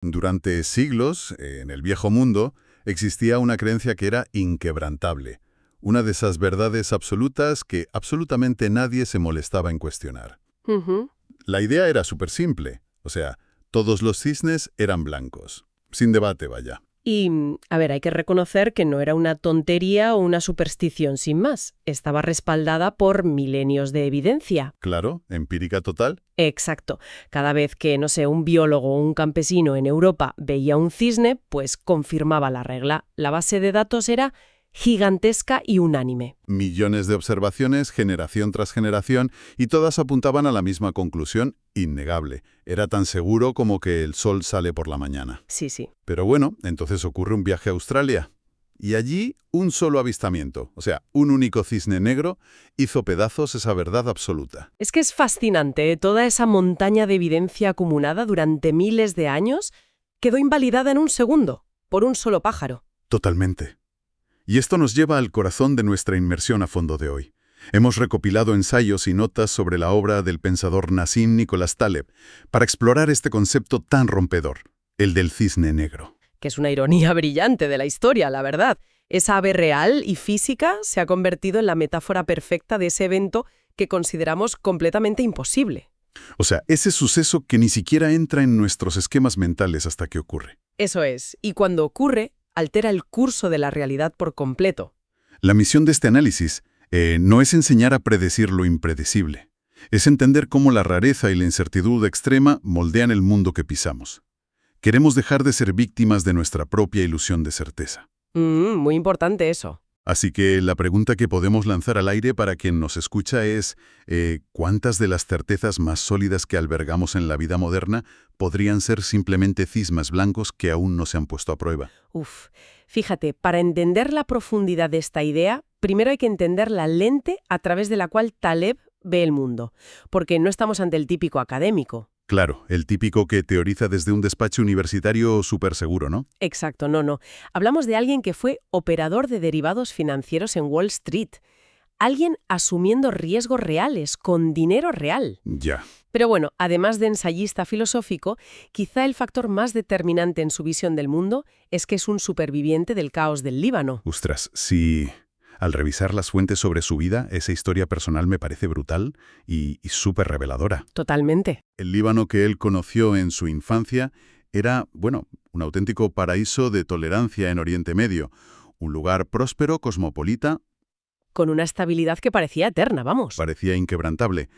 Durante siglos, en el viejo mundo, existía una creencia que era inquebrantable, una de esas verdades absolutas que absolutamente nadie se molestaba en cuestionar. Ujú. La idea era súper simple, o sea, todos los cisnes eran blancos. Sin debate, vaya. Y, a ver, hay que reconocer que no era una tontería o una superstición sin más. Estaba respaldada por milenios de evidencia. Claro, empírica total. Exacto. Cada vez que, no sé, un biólogo o un campesino en Europa veía un cisne, pues confirmaba la regla. La base de datos era gigantesca y unánime. Millones de observaciones, generación tras generación, y todas apuntaban a la misma conclusión, innegable. Era tan seguro como que el sol sale por la mañana. Sí, sí. Pero bueno, entonces ocurre un viaje a Australia. Y allí un solo avistamiento, o sea, un único cisne negro, hizo pedazos esa verdad absoluta. Es que es fascinante, ¿eh? Toda esa montaña de evidencia acumulada durante miles de años quedó invalidada en un segundo, por un solo pájaro. Totalmente. Y esto nos lleva al corazón de nuestra inmersión a fondo de hoy. Hemos recopilado ensayos y notas sobre la obra del pensador Nassim Nicholas Taleb para explorar este concepto tan rompedor, el del cisne negro. Que es una ironía brillante de la historia, la verdad. Esa ave real y física se ha convertido en la metáfora perfecta de ese evento que consideramos completamente imposible. O sea, ese suceso que ni siquiera entra en nuestros esquemas mentales hasta que ocurre. Eso es, y cuando ocurre, altera el curso de la realidad por completo. La misión de este análisis no es enseñar a predecir lo impredecible. Es entender cómo la rareza y la incertidumbre extrema moldean el mundo que pisamos. Queremos dejar de ser víctimas de nuestra propia ilusión de certeza. Muy importante eso. Así que la pregunta que podemos lanzar al aire para quien nos escucha es, ¿cuántas de las certezas más sólidas que albergamos en la vida moderna podrían ser simplemente cisnes blancos que aún no se han puesto a prueba? Fíjate, para entender la profundidad de esta idea, primero hay que entender la lente a través de la cual Taleb ve el mundo, porque no estamos ante el típico académico. Claro, el típico que teoriza desde un despacho universitario súper seguro, ¿no? Exacto, no. Hablamos de alguien que fue operador de derivados financieros en Wall Street. Alguien asumiendo riesgos reales, con dinero real. Ya. Pero bueno, además de ensayista filosófico, quizá el factor más determinante en su visión del mundo es que es un superviviente del caos del Líbano. Ostras, sí. Al revisar las fuentes sobre su vida, esa historia personal me parece brutal y súper reveladora. Totalmente. El Líbano que él conoció en su infancia era, bueno, un auténtico paraíso de tolerancia en Oriente Medio, un lugar próspero, cosmopolita. Con una estabilidad que parecía eterna, vamos. Parecía inquebrantable.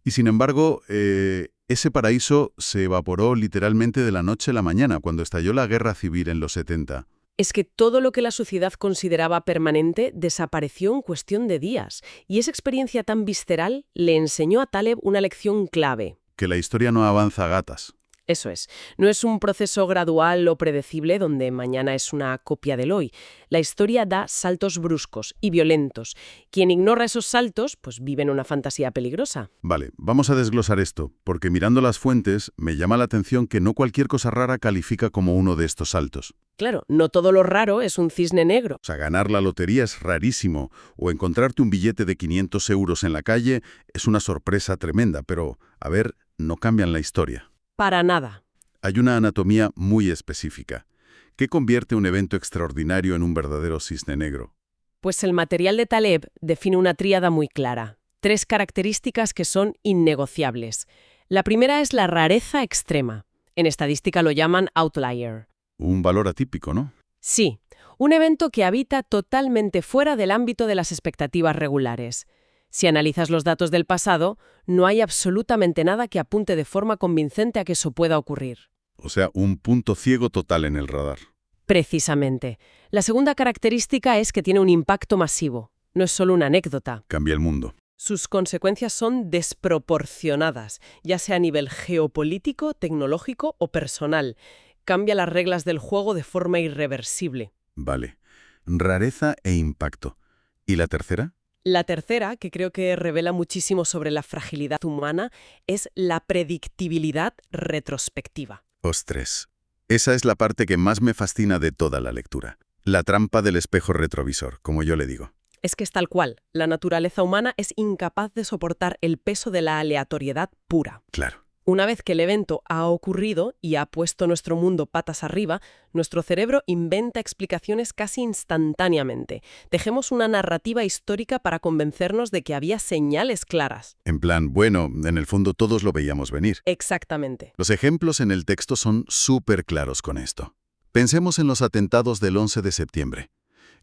Y sin embargo, ese paraíso se evaporó literalmente de la noche a la mañana, cuando estalló la guerra civil en los 70. Es que todo lo que la sociedad consideraba permanente desapareció en cuestión de días, y esa experiencia tan visceral le enseñó a Taleb una lección clave. Que la historia no avanza a gatas. Eso es. No es un proceso gradual o predecible donde mañana es una copia del hoy. La historia da saltos bruscos y violentos. Quien ignora esos saltos, pues vive en una fantasía peligrosa. Vale, vamos a desglosar esto, porque mirando las fuentes me llama la atención que no cualquier cosa rara califica como uno de estos saltos. Claro, no todo lo raro es un cisne negro. O sea, ganar la lotería es rarísimo, o encontrarte un billete de 500 euros en la calle es una sorpresa tremenda, pero, a ver, no cambian la historia. Para nada. Hay una anatomía muy específica. ¿Qué convierte un evento extraordinario en un verdadero cisne negro? Pues el material de Taleb define una tríada muy clara. 3 características que son innegociables. La primera es la rareza extrema. En estadística lo llaman outlier. Un valor atípico, ¿no? Sí, un evento que habita totalmente fuera del ámbito de las expectativas regulares. Si analizas los datos del pasado, no hay absolutamente nada que apunte de forma convincente a que eso pueda ocurrir. O sea, un punto ciego total en el radar. Precisamente. La segunda característica es que tiene un impacto masivo. No es solo una anécdota. Cambia el mundo. Sus consecuencias son desproporcionadas, ya sea a nivel geopolítico, tecnológico o personal. Cambia las reglas del juego de forma irreversible. Vale. Rareza e impacto. ¿Y la tercera? La tercera, que creo que revela muchísimo sobre la fragilidad humana, es la predictibilidad retrospectiva. Ostras. Esa es la parte que más me fascina de toda la lectura. La trampa del espejo retrovisor, como yo le digo. Es que es tal cual. La naturaleza humana es incapaz de soportar el peso de la aleatoriedad pura. Claro. Una vez que el evento ha ocurrido y ha puesto nuestro mundo patas arriba, nuestro cerebro inventa explicaciones casi instantáneamente. Tejemos una narrativa histórica para convencernos de que había señales claras. En plan, bueno, en el fondo todos lo veíamos venir. Exactamente. Los ejemplos en el texto son súper claros con esto. Pensemos en los atentados del 11 de septiembre.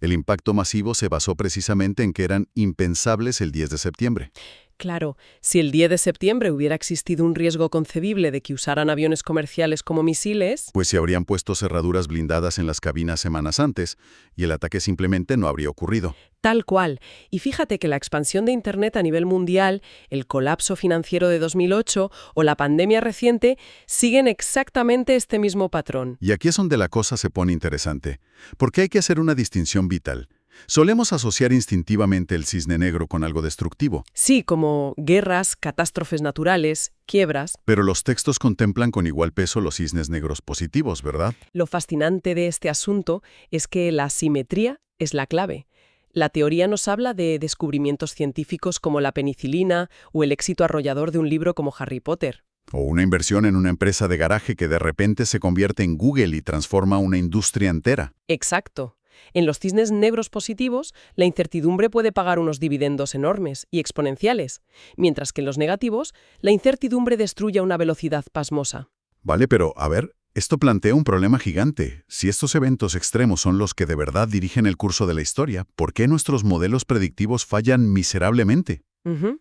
El impacto masivo se basó precisamente en que eran impensables el 10 de septiembre. Claro, si el 10 de septiembre hubiera existido un riesgo concebible de que usaran aviones comerciales como misiles, Pues se habrían puesto cerraduras blindadas en las cabinas semanas antes, y el ataque simplemente no habría ocurrido. tal cual. Y fíjate que la expansión de Internet a nivel mundial, el colapso financiero de 2008 o la pandemia reciente siguen exactamente este mismo patrón. Y aquí es donde la cosa se pone interesante, porque hay que hacer una distinción vital. Solemos asociar instintivamente el cisne negro con algo destructivo, Sí, como guerras, catástrofes naturales, quiebras. pero los textos contemplan con igual peso los cisnes negros positivos, ¿verdad? Lo fascinante de este asunto es que la simetría es la clave. La teoría nos habla de descubrimientos científicos como la penicilina o el éxito arrollador de un libro como Harry Potter. O una inversión en una empresa de garaje que de repente se convierte en Google y transforma una industria entera. Exacto. En los cisnes negros positivos, la incertidumbre puede pagar unos dividendos enormes y exponenciales, mientras que en los negativos, la incertidumbre destruye a una velocidad pasmosa. Vale, pero a ver, esto plantea un problema gigante. Si estos eventos extremos son los que de verdad dirigen el curso de la historia, ¿por qué nuestros modelos predictivos fallan miserablemente? Ujú.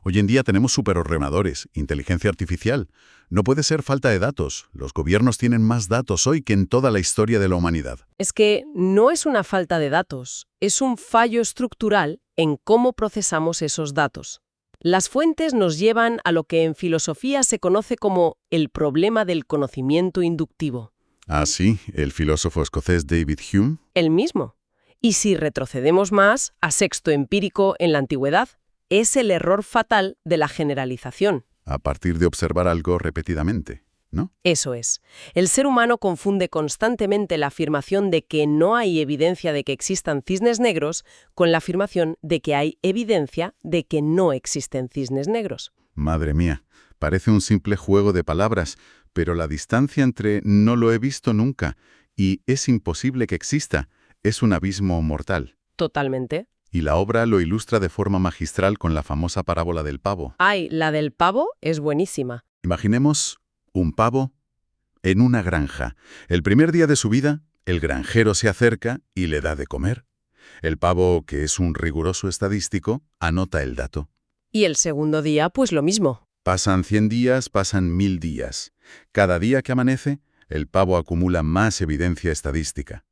Hoy en día tenemos superordenadores, inteligencia artificial. No puede ser falta de datos. Los gobiernos tienen más datos hoy que en toda la historia de la humanidad. Es que no es una falta de datos, es un fallo estructural en cómo procesamos esos datos. Las fuentes nos llevan a lo que en filosofía se conoce como el problema del conocimiento inductivo. Ah, sí, el filósofo escocés David Hume. El mismo. Y si retrocedemos más a sexto empírico en la antigüedad, es el error fatal de la generalización. A partir de observar algo repetidamente, ¿no? Eso es. El ser humano confunde constantemente la afirmación de que no hay evidencia de que existan cisnes negros con la afirmación de que hay evidencia de que no existen cisnes negros. Madre mía, parece un simple juego de palabras, pero la distancia entre no lo he visto nunca y es imposible que exista es un abismo mortal. Totalmente. Y la obra lo ilustra de forma magistral con la famosa parábola del pavo. Ay, la del pavo es buenísima. Imaginemos un pavo en una granja. El primer día de su vida, el granjero se acerca y le da de comer. El pavo, que es un riguroso estadístico, anota el dato. Y el segundo día, pues lo mismo. Pasan 100 días, pasan 1000 días. Cada día que amanece, el pavo acumula más evidencia estadística.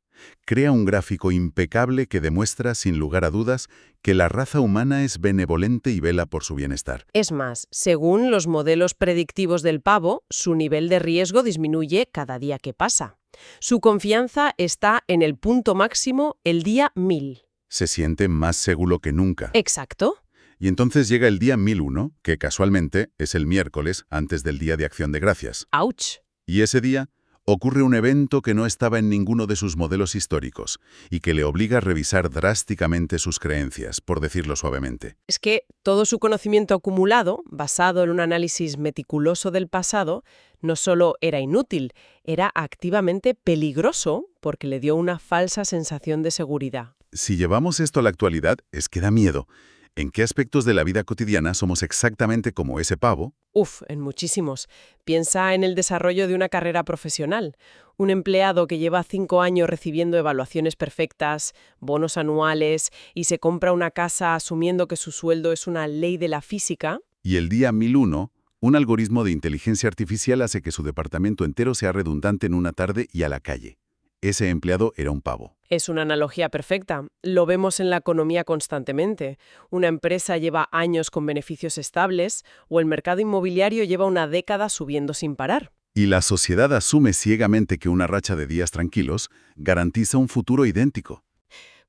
Crea un gráfico impecable que demuestra, sin lugar a dudas, que la raza humana es benevolente y vela por su bienestar. Es más, según los modelos predictivos del pavo, su nivel de riesgo disminuye cada día que pasa. Su confianza está en el punto máximo el día 1000. Se siente más seguro que nunca. Exacto. Y entonces llega el día 1001, que casualmente es el miércoles antes del Día de Acción de Gracias. ¡Auch! Y ese día ocurre un evento que no estaba en ninguno de sus modelos históricos y que le obliga a revisar drásticamente sus creencias, por decirlo suavemente. Es que todo su conocimiento acumulado, basado en un análisis meticuloso del pasado, no solo era inútil, era activamente peligroso porque le dio una falsa sensación de seguridad. Si llevamos esto a la actualidad, es que da miedo. ¿En qué aspectos de la vida cotidiana somos exactamente como ese pavo? Uf, en muchísimos. Piensa en el desarrollo de una carrera profesional. Un empleado que lleva 5 años recibiendo evaluaciones perfectas, bonos anuales y se compra una casa asumiendo que su sueldo es una ley de la física. Y el día 1001, un algoritmo de inteligencia artificial hace que su departamento entero sea redundante en una tarde y a la calle. Ese empleado era un pavo. Es una analogía perfecta. Lo vemos en la economía constantemente. Una empresa lleva años con beneficios estables o el mercado inmobiliario lleva una década subiendo sin parar. Y la sociedad asume ciegamente que una racha de días tranquilos garantiza un futuro idéntico.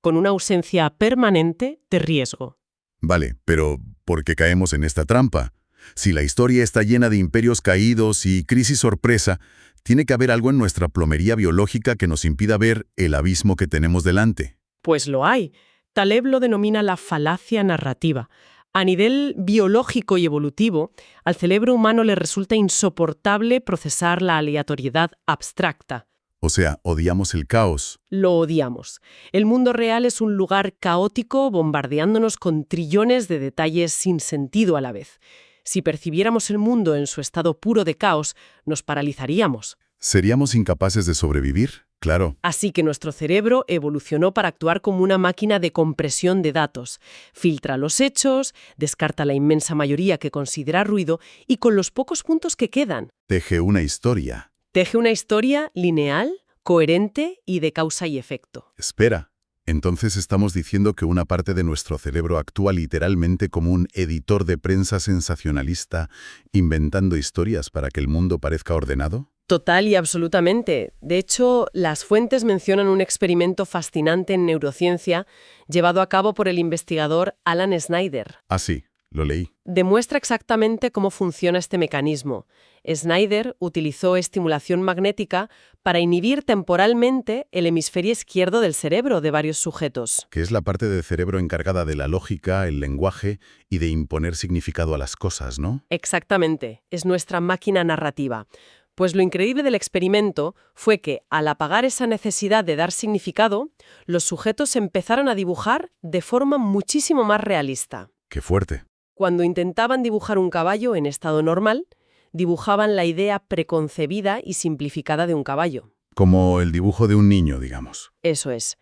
Con una ausencia permanente de riesgo. Vale, pero ¿por qué caemos en esta trampa? Si la historia está llena de imperios caídos y crisis sorpresa, tiene que haber algo en nuestra plomería biológica que nos impida ver el abismo que tenemos delante. Pues lo hay. Taleb lo denomina la falacia narrativa. A nivel biológico y evolutivo, al cerebro humano le resulta insoportable procesar la aleatoriedad abstracta. O sea, odiamos el caos. Lo odiamos. El mundo real es un lugar caótico bombardeándonos con trillones de detalles sin sentido a la vez. Si percibiéramos el mundo en su estado puro de caos, nos paralizaríamos. ¿Seríamos incapaces de sobrevivir? Claro. Así que nuestro cerebro evolucionó para actuar como una máquina de compresión de datos. Filtra los hechos, descarta la inmensa mayoría que considera ruido y con los pocos puntos que quedan, Teje una historia. teje una historia lineal, coherente y de causa y efecto. Espera. Entonces estamos diciendo que una parte de nuestro cerebro actúa literalmente como un editor de prensa sensacionalista, inventando historias para que el mundo parezca ordenado. Total y absolutamente. De hecho, las fuentes mencionan un experimento fascinante en neurociencia llevado a cabo por el investigador Alan Snyder. Ah, sí, lo leí. Demuestra exactamente cómo funciona este mecanismo. Snyder utilizó estimulación magnética para inhibir temporalmente el hemisferio izquierdo del cerebro de varios sujetos. Que es la parte del cerebro encargada de la lógica, el lenguaje y de imponer significado a las cosas, ¿no? Exactamente, es nuestra máquina narrativa. Pues lo increíble del experimento fue que, al apagar esa necesidad de dar significado, los sujetos empezaron a dibujar de forma muchísimo más realista. ¡Qué fuerte! Cuando intentaban dibujar un caballo en estado normal, dibujaban la idea preconcebida y simplificada de un caballo. Como el dibujo de un niño, digamos. Eso es.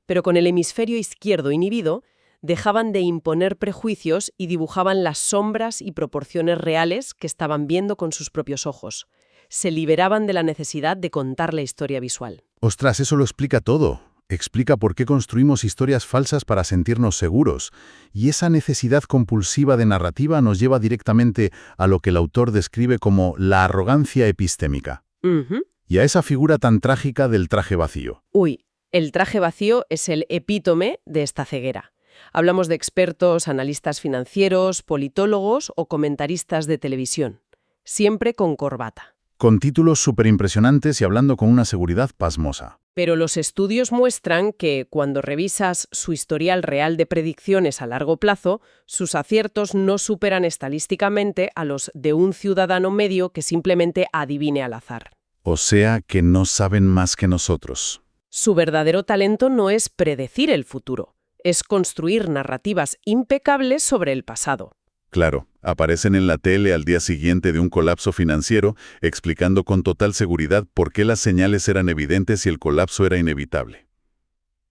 Pero con el hemisferio izquierdo inhibido, dejaban de imponer prejuicios y dibujaban las sombras y proporciones reales que estaban viendo con sus propios ojos. Se liberaban de la necesidad de contar la historia visual. Ostras, eso lo explica todo. Explica por qué construimos historias falsas para sentirnos seguros. Y esa necesidad compulsiva de narrativa nos lleva directamente a lo que el autor describe como la arrogancia epistémica. Ujú. Y a esa figura tan trágica del traje vacío. Uy, el traje vacío es el epítome de esta ceguera. Hablamos de expertos, analistas financieros, politólogos o comentaristas de televisión. Siempre con corbata. Con títulos superimpresionantes y hablando con una seguridad pasmosa. Pero los estudios muestran que, cuando revisas su historial real de predicciones a largo plazo, sus aciertos no superan estadísticamente a los de un ciudadano medio que simplemente adivine al azar. O sea que no saben más que nosotros. Su verdadero talento no es predecir el futuro, es construir narrativas impecables sobre el pasado. Claro, aparecen en la tele al día siguiente de un colapso financiero, explicando con total seguridad por qué las señales eran evidentes y el colapso era inevitable.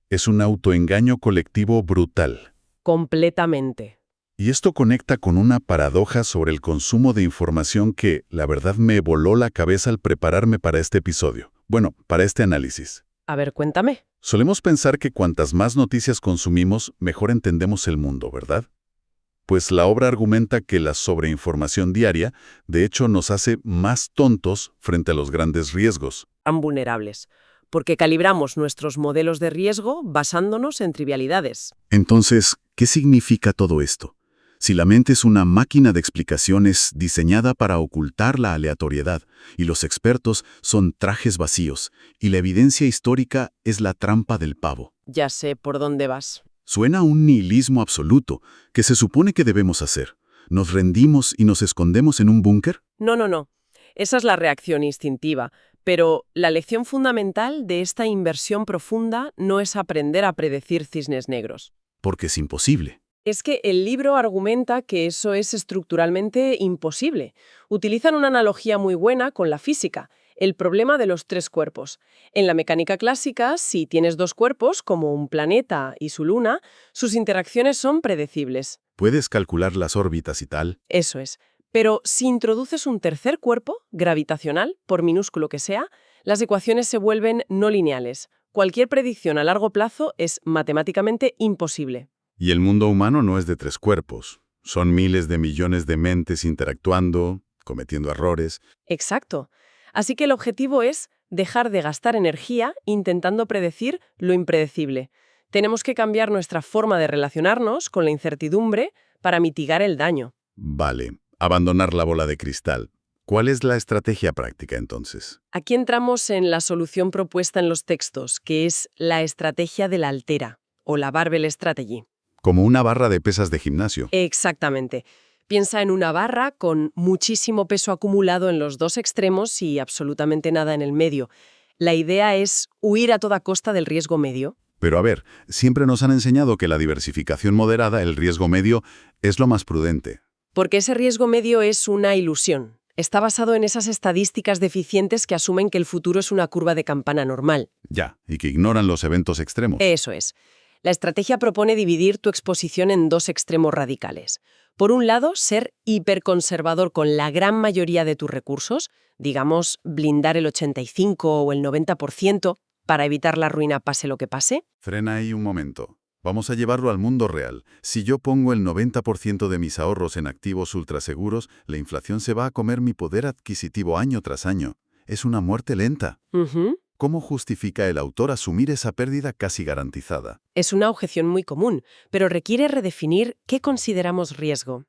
Es un autoengaño colectivo brutal. Completamente. Y esto conecta con una paradoja sobre el consumo de información que, la verdad, me voló la cabeza al prepararme para este episodio. Bueno, para este análisis. A ver, cuéntame. Solemos pensar que cuantas más noticias consumimos, mejor entendemos el mundo, ¿verdad? Pues la obra argumenta que la sobreinformación diaria, de hecho, nos hace más tontos frente a los grandes riesgos. Tan vulnerables, porque calibramos nuestros modelos de riesgo basándonos en trivialidades. Entonces, ¿qué significa todo esto? Si la mente es una máquina de explicaciones diseñada para ocultar la aleatoriedad, y los expertos son trajes vacíos, y la evidencia histórica es la trampa del pavo. Ya sé por dónde vas. Suena a un nihilismo absoluto, que se supone que debemos hacer. ¿Nos rendimos y nos escondemos en un búnker? No. Esa es la reacción instintiva. Pero la lección fundamental de esta inversión profunda no es aprender a predecir cisnes negros. Porque es imposible. Es que el libro argumenta que eso es estructuralmente imposible. Utilizan una analogía muy buena con la física, el problema de los tres cuerpos. En la mecánica clásica, si tienes dos cuerpos, como un planeta y su luna, sus interacciones son predecibles. Puedes calcular las órbitas y tal. Eso es. Pero si introduces un tercer cuerpo, gravitacional, por minúsculo que sea, las ecuaciones se vuelven no lineales. Cualquier predicción a largo plazo es matemáticamente imposible. Y el mundo humano no es de tres cuerpos. Son miles de millones de mentes interactuando, cometiendo errores. Exacto. Así que el objetivo es dejar de gastar energía intentando predecir lo impredecible. Tenemos que cambiar nuestra forma de relacionarnos con la incertidumbre para mitigar el daño. Vale, abandonar la bola de cristal. ¿Cuál es la estrategia práctica entonces? Aquí entramos en la solución propuesta en los textos, que es la estrategia de la altera, o la Barbell Strategy. Como una barra de pesas de gimnasio. Exactamente. Piensa en una barra con muchísimo peso acumulado en los dos extremos y absolutamente nada en el medio. La idea es huir a toda costa del riesgo medio. Pero a ver, siempre nos han enseñado que la diversificación moderada, el riesgo medio, es lo más prudente. Porque ese riesgo medio es una ilusión. Está basado en esas estadísticas deficientes que asumen que el futuro es una curva de campana normal. Ya, y que ignoran los eventos extremos. Eso es. La estrategia propone dividir tu exposición en dos extremos radicales. Por un lado, ser hiperconservador con la gran mayoría de tus recursos, digamos, blindar el 85 o el 90% para evitar la ruina pase lo que pase. Frena ahí un momento. Vamos a llevarlo al mundo real. Si yo pongo el 90% de mis ahorros en activos ultraseguros, la inflación se va a comer mi poder adquisitivo año tras año. Es una muerte lenta. ¿Cómo justifica el autor asumir esa pérdida casi garantizada? Es una objeción muy común, pero requiere redefinir qué consideramos riesgo.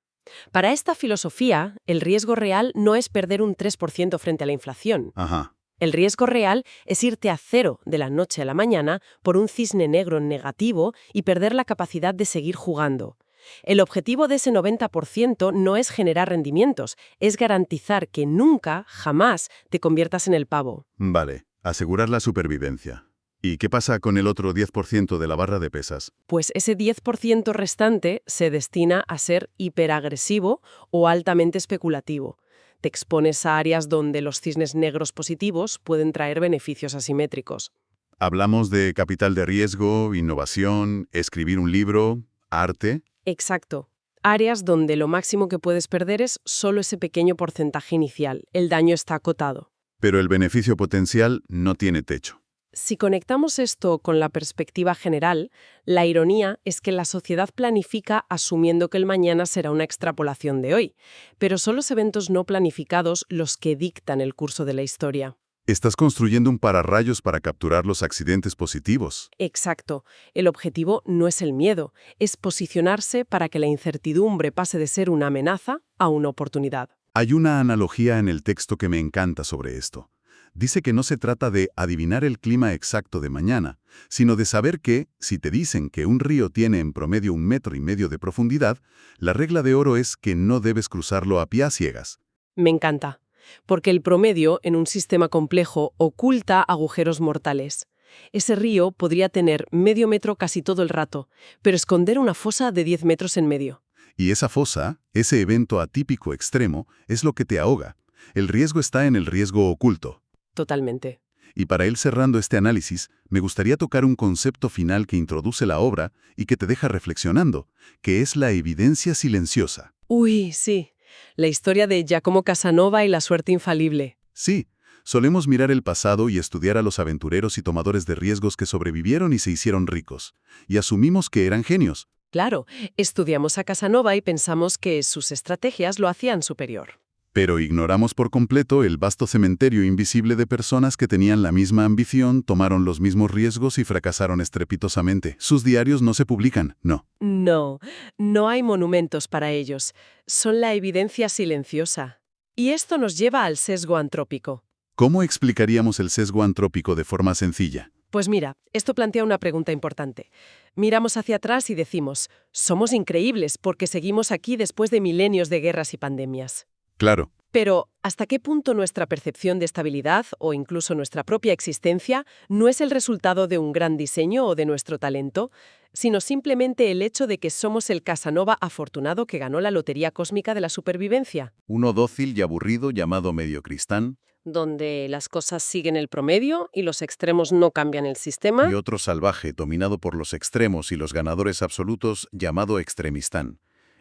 Para esta filosofía, el riesgo real no es perder un 3% frente a la inflación. Ajá. El riesgo real es irte a cero de la noche a la mañana por un cisne negro negativo y perder la capacidad de seguir jugando. El objetivo de ese 90% no es generar rendimientos, es garantizar que nunca, jamás, te conviertas en el pavo. Vale, asegurar la supervivencia. ¿Y qué pasa con el otro 10% de la barra de pesas? Pues ese 10% restante se destina a ser hiperagresivo o altamente especulativo. Te expones a áreas donde los cisnes negros positivos pueden traer beneficios asimétricos. Hablamos de capital de riesgo, innovación, escribir un libro, arte. Exacto. Áreas donde lo máximo que puedes perder es solo ese pequeño porcentaje inicial. El daño está acotado. Pero el beneficio potencial no tiene techo. Si conectamos esto con la perspectiva general, la ironía es que la sociedad planifica asumiendo que el mañana será una extrapolación de hoy, pero son los eventos no planificados los que dictan el curso de la historia. Estás construyendo un pararrayos para capturar los accidentes positivos. Exacto. El objetivo no es el miedo, es posicionarse para que la incertidumbre pase de ser una amenaza a una oportunidad. Hay una analogía en el texto que me encanta sobre esto. Dice que no se trata de adivinar el clima exacto de mañana, sino de saber que, si te dicen que un río tiene en promedio 1,5 metros de profundidad, la regla de oro es que no debes cruzarlo a pie a ciegas. Me encanta, porque el promedio en un sistema complejo oculta agujeros mortales. Ese río podría tener medio metro casi todo el rato, pero esconder una fosa de 10 metros en medio. Y esa fosa, ese evento atípico extremo, es lo que te ahoga. El riesgo está en el riesgo oculto. Totalmente. Y para ir cerrando este análisis, me gustaría tocar un concepto final que introduce la obra y que te deja reflexionando, que es la evidencia silenciosa. Uy, sí. La historia de Giacomo Casanova y la suerte infalible. Sí, solemos mirar el pasado y estudiar a los aventureros y tomadores de riesgos que sobrevivieron y se hicieron ricos, y asumimos que eran genios. Claro, estudiamos a Casanova y pensamos que sus estrategias lo hacían superior. Pero ignoramos por completo el vasto cementerio invisible de personas que tenían la misma ambición, tomaron los mismos riesgos y fracasaron estrepitosamente. Sus diarios no se publican, no. No, no hay monumentos para ellos. Son la evidencia silenciosa. Y esto nos lleva al sesgo antrópico. ¿Cómo explicaríamos el sesgo antrópico de forma sencilla? Pues mira, esto plantea una pregunta importante. Miramos hacia atrás y decimos, somos increíbles porque seguimos aquí después de milenios de guerras y pandemias. Claro. Pero, ¿hasta qué punto nuestra percepción de estabilidad o incluso nuestra propia existencia no es el resultado de un gran diseño o de nuestro talento, sino simplemente el hecho de que somos el Casanova afortunado que ganó la lotería cósmica de la supervivencia? Uno dócil y aburrido llamado mediocristán, Donde las cosas siguen el promedio y los extremos no cambian el sistema. y otro salvaje dominado por los extremos y los ganadores absolutos llamado extremistán.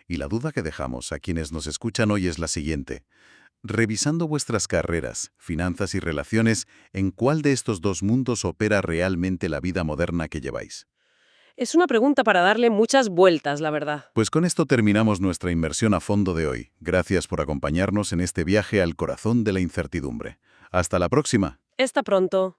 Y la duda que dejamos a quienes nos escuchan hoy es la siguiente. Revisando vuestras carreras, finanzas y relaciones, ¿en cuál de estos dos mundos opera realmente la vida moderna que lleváis? Es una pregunta para darle muchas vueltas, la verdad. Pues con esto terminamos nuestra inmersión a fondo de hoy. Gracias por acompañarnos en este viaje al corazón de la incertidumbre. Hasta la próxima. Hasta pronto.